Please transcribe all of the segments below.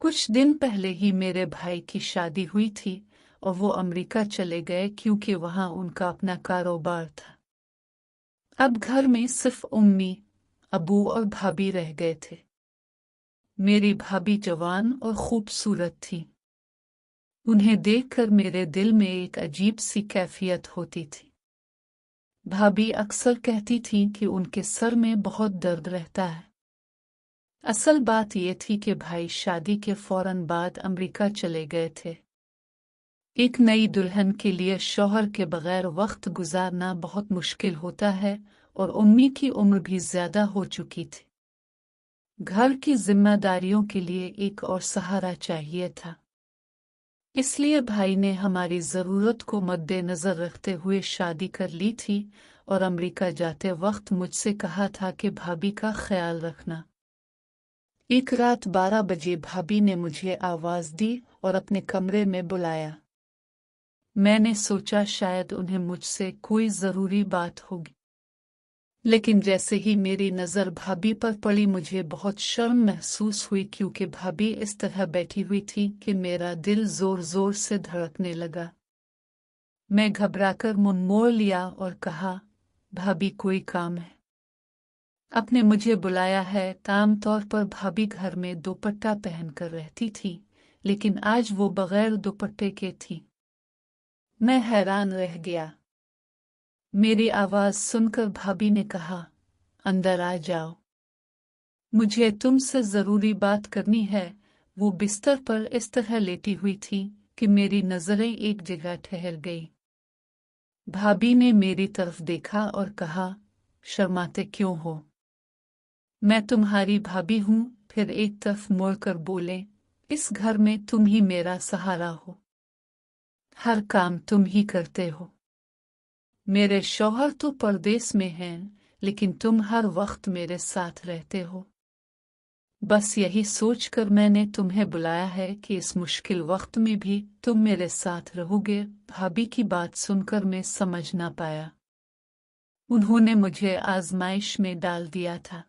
कुछ दिन पहले ही मेरे भाई की शादी हुई थी और वो अमेरिका चले गए क्योंकि वहां उनका अपना कारोबार था। अब घर में सिर्फ अम्मी, अबू और भाभी रह गए थे। मेरी भाभी जवान और खूबसूरत थी। उन्हें देखकर मेरे दिल में एक अजीब सी कैफियत होती थी। भाभी अक्सर कहती थीं कि उनके सर में बहुत दर्द रहता है। असल बात ये थी कि भाई शादी के फौरन बाद अमेरिका चले गए थे। एक नई दुल्हन के लिए शौहर के बगैर वक्त गुजारना बहुत मुश्किल होता है और अम्मी की उम्र भी ज्यादा हो चुकी थी। घर की जिम्मेदारियों के लिए एक और सहारा चाहिए था। इसलिए भाई ने हमारी ज़रूरत को मद्देनज़र रखते हुए शादी कर ली थी और अमेरिका जाते वक्त मुझसे कहा था कि भाभी का ख्याल रखना। एक रात 12 बजे भाभी ने मुझे आवाज़ दी और अपने कमरे में बुलाया। मैंने सोचा शायद उन्हें मुझसे कोई ज़रूरी बात होगी, लेकिन जैसे ही मेरी नज़र भाभी पर पड़ी मुझे बहुत शर्म महसूस हुई क्योंकि भाभी इस तरह बैठी हुई थी कि मेरा दिल ज़ोर ज़ोर से धड़कने लगा। मैं घबराकर मुंह मोड़ लिया और कहा, भाभी कोई काम है? आपने मुझे बुलाया है? आम तौर पर भाभी घर में दुपट्टा पहनकर रहती थी, लेकिन आज वो बगैर दुपट्टे के थी। मैं हैरान रह गया। मेरी आवाज़ सुनकर भाभी ने कहा, अंदर आ जाओ, मुझे तुमसे ज़रूरी बात करनी है। वो बिस्तर पर इस तरह लेटी हुई थी कि मेरी नज़रें एक जगह ठहर गई। भाभी ने मेरी तरफ देखा और कहा, शर्माते क्यों हो? मैं तुम्हारी भाभी हूं। फिर एक तरफ मुड़कर बोले, इस घर में तुम ही मेरा सहारा हो। हर काम तुम ही करते हो। मेरे शौहर तो परदेस में हैं, लेकिन तुम हर वक्त मेरे साथ रहते हो। बस यही सोचकर मैंने तुम्हें बुलाया है कि इस मुश्किल वक्त में भी तुम मेरे साथ रहोगे। भाभी की बात सुनकर मैं समझ ना पाया। उन्होंने मुझे आजमाइश में डाल दिया था।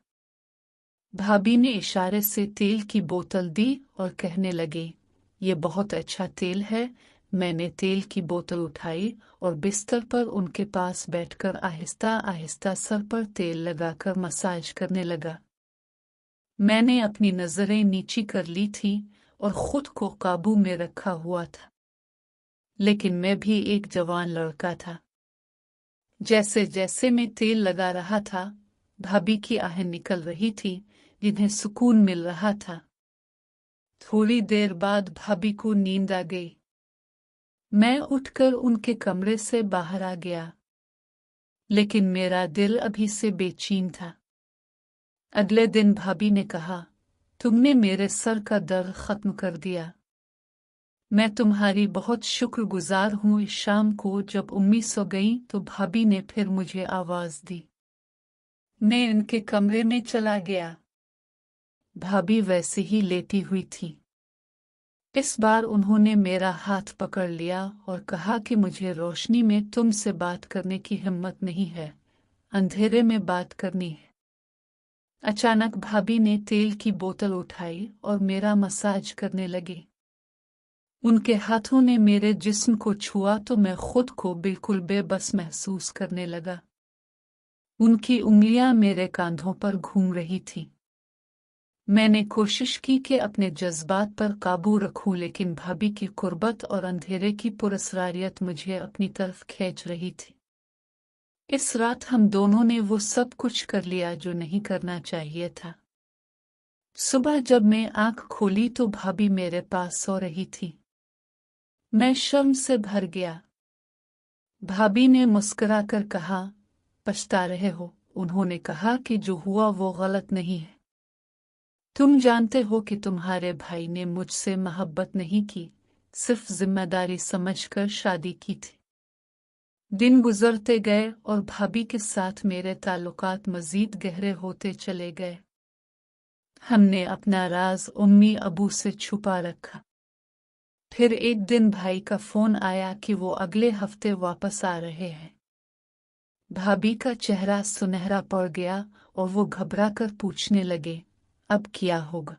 भाभी ने इशारे से तेल की बोतल दी और कहने लगे, ये बहुत अच्छा तेल है। मैंने तेल की बोतल उठाई और बिस्तर पर उनके पास बैठकर आहिस्ता आहिस्ता सर पर तेल लगाकर मसाज करने लगा। मैंने अपनी नजरें नीची कर ली थी और खुद को काबू में रखा हुआ था, लेकिन मैं भी एक जवान लड़का था। जैसे जैसे मैं तेल लगा रहा था, भाभी की आहें निकल रही थी, जिन्हें सुकून मिल रहा था। थोड़ी देर बाद भाभी को नींद आ गई। मैं उठकर उनके कमरे से बाहर आ गया, लेकिन मेरा दिल अभी से बेचैन था। अगले दिन भाभी ने कहा, तुमने मेरे सर का दर्द खत्म कर दिया। मैं तुम्हारी बहुत शुक्रगुजार हूँ। इस शाम को जब अम्मी सो गई तो भाभी ने फिर मुझे आवाज दी। मैं इनके कमरे में चला गया। भाभी वैसे ही लेटी हुई थी। इस बार उन्होंने मेरा हाथ पकड़ लिया और कहा कि मुझे रोशनी में तुमसे बात करने की हिम्मत नहीं है, अंधेरे में बात करनी है। अचानक भाभी ने तेल की बोतल उठाई और मेरा मसाज करने लगी। उनके हाथों ने मेरे जिस्म को छुआ तो मैं खुद को बिल्कुल बेबस महसूस करने लगा। उनकी उंगलियां मेरे कांधों पर घूम रही थीं। मैंने कोशिश की कि अपने जज्बात पर काबू रखूं, लेकिन भाभी की कुर्बत और अंधेरे की पुरस्रारियत मुझे अपनी तरफ खींच रही थी। इस रात हम दोनों ने वो सब कुछ कर लिया जो नहीं करना चाहिए था। सुबह जब मैं आंख खोली तो भाभी मेरे पास सो रही थी। मैं शर्म से भर गया। भाभी ने मुस्कुराकर कहा, पछता रहे हो? उन्होंने कहा कि जो हुआ वो गलत नहीं है। तुम जानते हो कि तुम्हारे भाई ने मुझसे मोहब्बत नहीं की, सिर्फ जिम्मेदारी समझकर शादी की थी। दिन गुजरते गए और भाभी के साथ मेरे ताल्लुकात मजीद गहरे होते चले गए। हमने अपना राज अम्मी अबू से छुपा रखा। फिर एक दिन भाई का फोन आया कि वो अगले हफ्ते वापस आ रहे हैं। भाभी का चेहरा सुनहरा पड़ गया और वो घबराकर पूछने लगे, अब क्या होगा?